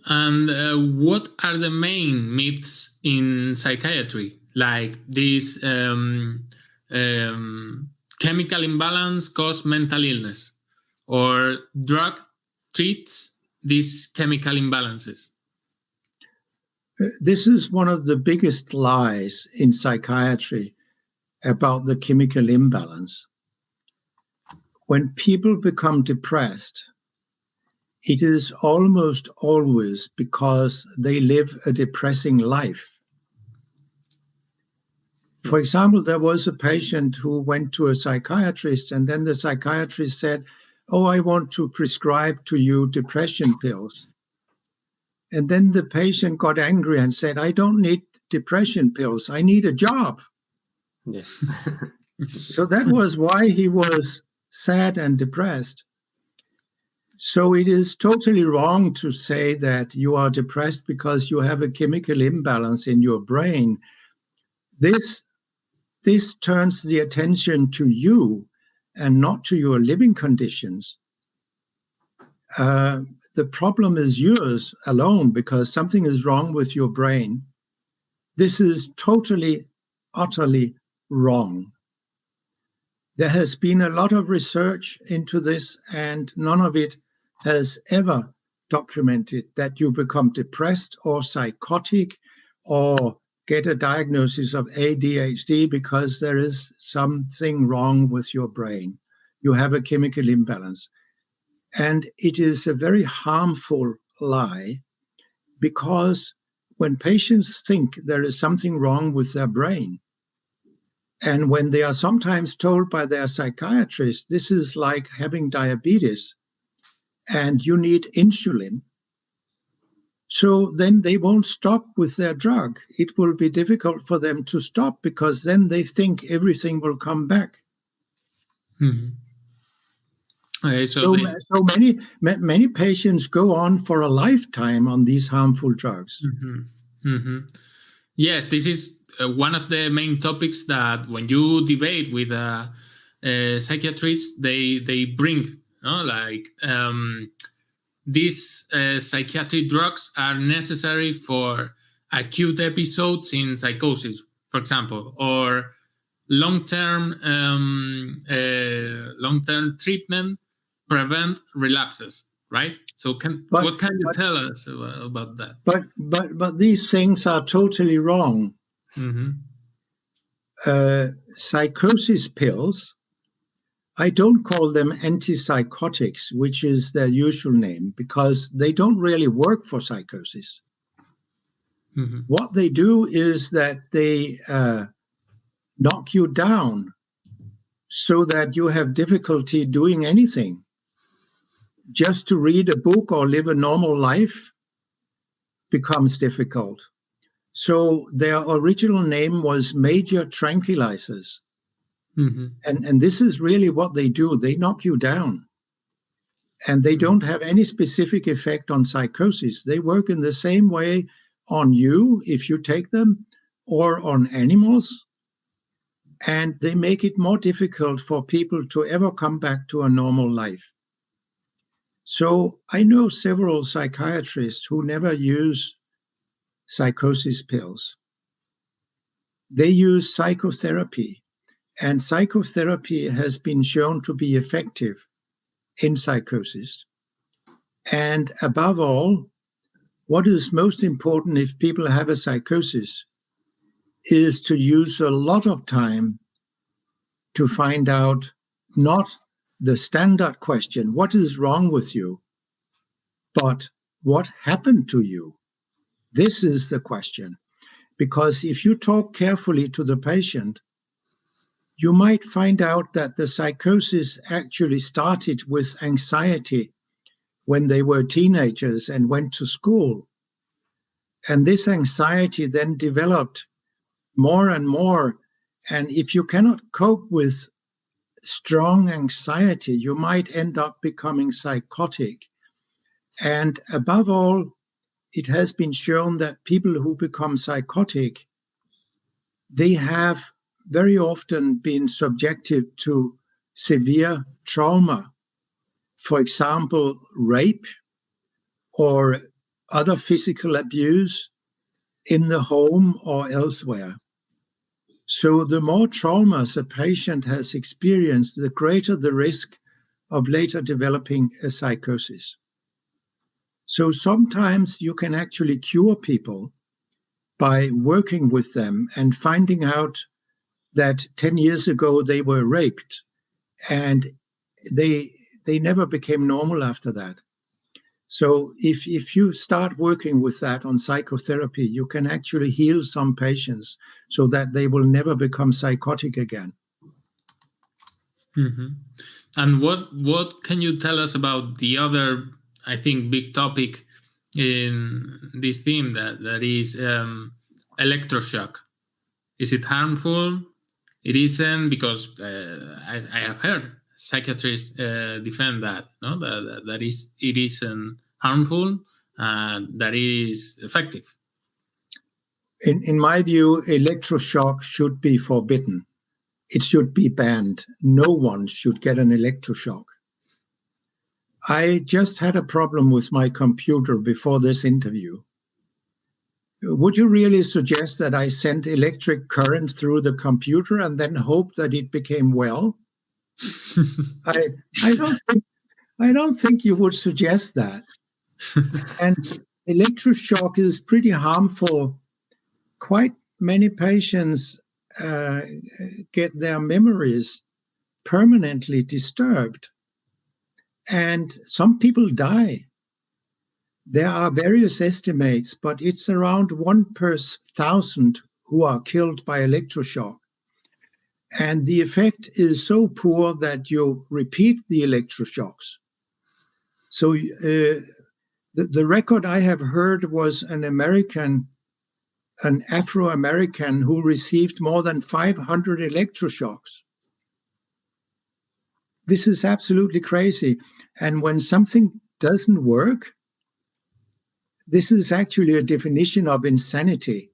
And what are the main myths in psychiatry? Like this chemical imbalance causes mental illness, or drug treats these chemical imbalances? This is one of the biggest lies in psychiatry about the chemical imbalance. When people become depressed, it is almost always because they live a depressing life. For example, there was a patient who went to a psychiatrist, and then the psychiatrist said, "Oh, I want to prescribe to you depression pills." And then the patient got angry and said, "I don't need depression pills. I need a job." Yes. So that was why he was sad and depressed. So it is totally wrong to say that you are depressed because you have a chemical imbalance in your brain. This turns the attention to you and not to your living conditions. The problem is yours alone because something is wrong with your brain. This is totally, utterly wrong. There has been a lot of research into this, and none of it has ever documented that you become depressed or psychotic or get a diagnosis of ADHD because there is something wrong with your brain. You have a chemical imbalance. And it is a very harmful lie because when patients think there is something wrong with their brain, and when they are sometimes told by their psychiatrist, this is like having diabetes and you need insulin, so then they won't stop with their drug. It will be difficult for them to stop because then they think everything will come back. Mm-hmm. Okay, so many patients go on for a lifetime on these harmful drugs. Mm-hmm. Mm-hmm. Yes, this is one of the main topics that when you debate with psychiatrists, they bring, like these psychiatric drugs are necessary for acute episodes in psychosis, for example, or long-term treatment prevent relapses, right? So what can you tell us about that? But these things are totally wrong. Mm-hmm. Psychosis pills, I don't call them antipsychotics, which is their usual name, because they don't really work for psychosis. Mm-hmm. What they do is that they knock you down so that you have difficulty doing anything. Just to read a book or live a normal life becomes difficult. So their original name was major tranquilizers. Mm-hmm. And this is really what they do. They knock you down. And they don't have any specific effect on psychosis. They work in the same way on you if you take them or on animals. And they make it more difficult for people to ever come back to a normal life. So I know several psychiatrists who never use psychosis pills. They use psychotherapy, and psychotherapy has been shown to be effective in psychosis. And above all, what is most important if people have a psychosis is to use a lot of time to find out not the standard question, what is wrong with you, but what happened to you? This is the question. Because if you talk carefully to the patient, you might find out that the psychosis actually started with anxiety when they were teenagers and went to school. And this anxiety then developed more and more. And if you cannot cope with strong anxiety, you might end up becoming psychotic. And above all, it has been shown that people who become psychotic, they have very often been subjected to severe trauma. For example, rape or other physical abuse in the home or elsewhere. So the more traumas a patient has experienced, the greater the risk of later developing a psychosis. So sometimes you can actually cure people by working with them and finding out that 10 years ago they were raped and they never became normal after that. So if you start working with that on psychotherapy, you can actually heal some patients so that they will never become psychotic again. Mm-hmm. And what can you tell us about the other, I think, big topic in this theme that is electroshock? Is it harmful? It isn't, because I have heard psychiatrists defend that, no, that it isn't harmful, that is effective. In my view, electroshock should be forbidden. It should be banned. No one should get an electroshock. I just had a problem with my computer before this interview. Would you really suggest that I sent electric current through the computer and then hope that it became well? I don't think you would suggest that. And electroshock is pretty harmful. Quite many patients get their memories permanently disturbed, and some people die. There are various estimates, but it's around 1 per 1,000 who are killed by electroshock. And the effect is so poor that you repeat the electroshocks. So the record I have heard was an Afro-American who received more than 500 electroshocks. This is absolutely crazy. And when something doesn't work, this is actually a definition of insanity,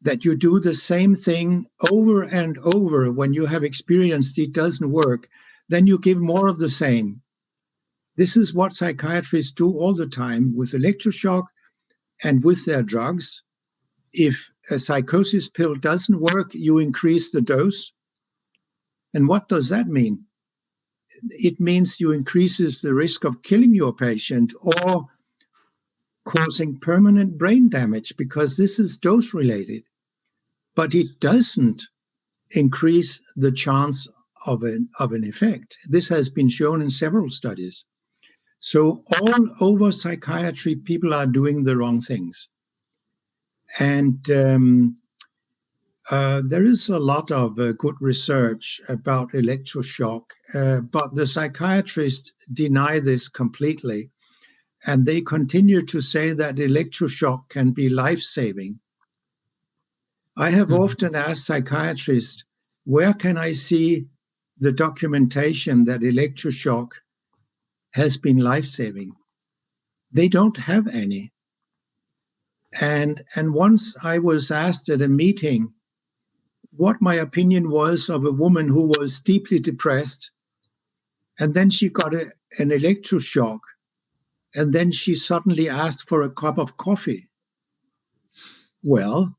that you do the same thing over and over when you have experienced it doesn't work, then you give more of the same. This is what psychiatrists do all the time with electroshock and with their drugs. If a psychosis pill doesn't work, you increase the dose. And what does that mean? It means you increases the risk of killing your patient or causing permanent brain damage, because this is dose related. But it doesn't increase the chance of an effect. This has been shown in several studies. So all over psychiatry, people are doing the wrong things. And there is a lot of good research about electroshock, but the psychiatrists deny this completely. And they continue to say that electroshock can be life-saving. I have often asked psychiatrists, where can I see the documentation that electroshock has been life-saving? They don't have any. And once I was asked at a meeting what my opinion was of a woman who was deeply depressed, and then she got an electroshock, and then she suddenly asked for a cup of coffee. Well,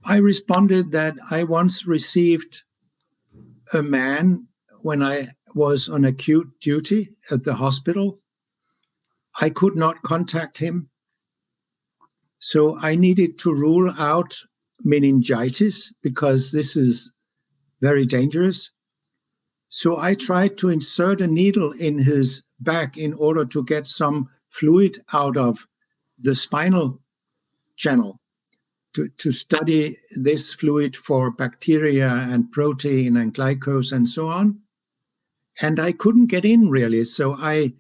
I responded that I once received a man when I was on acute duty at the hospital. I could not contact him, so I needed to rule out meningitis because this is very dangerous. So I tried to insert a needle in his back in order to get some fluid out of the spinal channel to study this fluid for bacteria and protein and glucose and so on. And I couldn't get in really. So I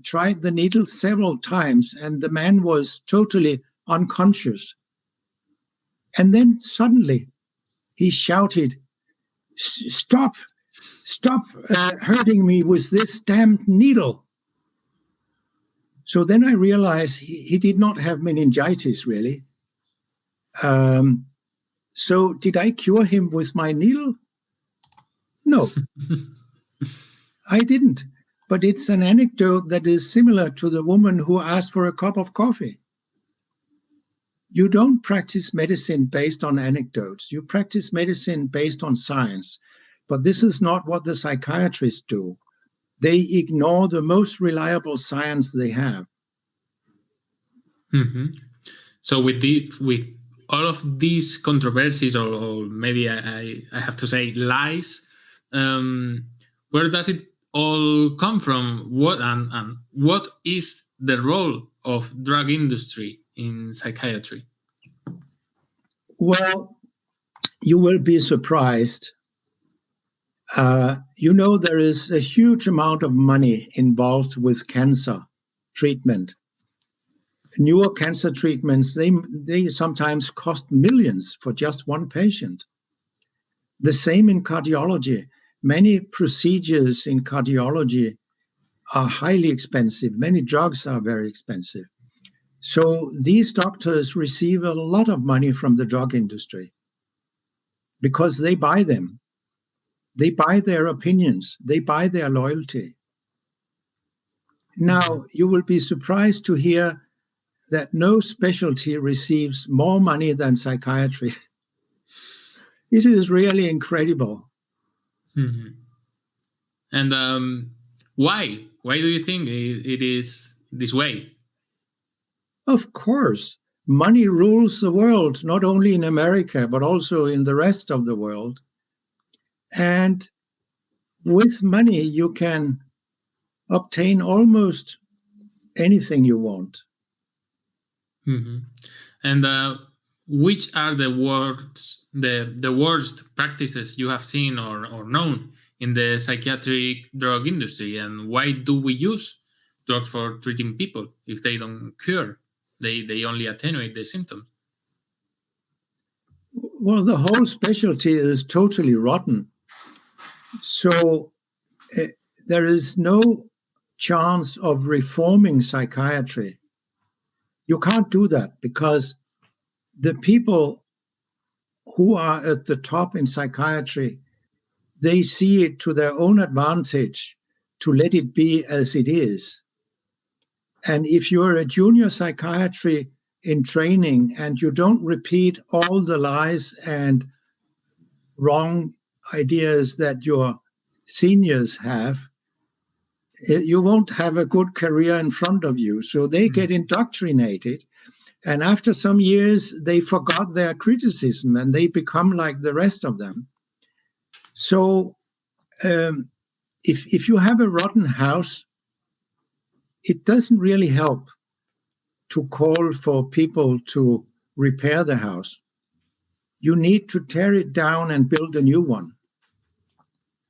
tried the needle several times and the man was totally unconscious. And then suddenly he shouted, stop hurting me with this damned needle. So then I realized he did not have meningitis really. So did I cure him with my needle? No, I didn't. but it's an anecdote that is similar to the woman who asked for a cup of coffee. You don't practice medicine based on anecdotes. You practice medicine based on science. But this is not what the psychiatrists do. They ignore the most reliable science they have. Mm-hmm. So with all of these controversies, or maybe I have to say lies, where does it all come from? And what is the role of drug industry in psychiatry? Well, you will be surprised. There is a huge amount of money involved with cancer treatment. Newer cancer treatments, they sometimes cost millions for just one patient. The same in cardiology. Many procedures in cardiology are highly expensive. Many drugs are very expensive. So these doctors receive a lot of money from the drug industry because they buy them. They buy their opinions. They buy their loyalty. Now, you will be surprised to hear that no specialty receives more money than psychiatry. It is really incredible. Mm-hmm. And why? Why do you think it is this way? Of course, money rules the world, not only in America, but also in the rest of the world. And with money, you can obtain almost anything you want. Mm-hmm. And which are the worst practices you have seen or known in the psychiatric drug industry? And why do we use drugs for treating people if they don't cure? They only attenuate the symptoms. Well, the whole specialty is totally rotten. So there is no chance of reforming psychiatry. You can't do that because the people who are at the top in psychiatry, they see it to their own advantage to let it be as it is. And if you're a junior psychiatry in training and you don't repeat all the lies and wrong ideas that your seniors have, you won't have a good career in front of you. So they get indoctrinated. And after some years, they forgot their criticism and they become like the rest of them. So if you have a rotten house, it doesn't really help to call for people to repair the house. You need to tear it down and build a new one.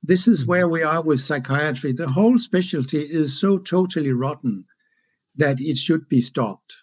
This is where we are with psychiatry. The whole specialty is so totally rotten that it should be stopped.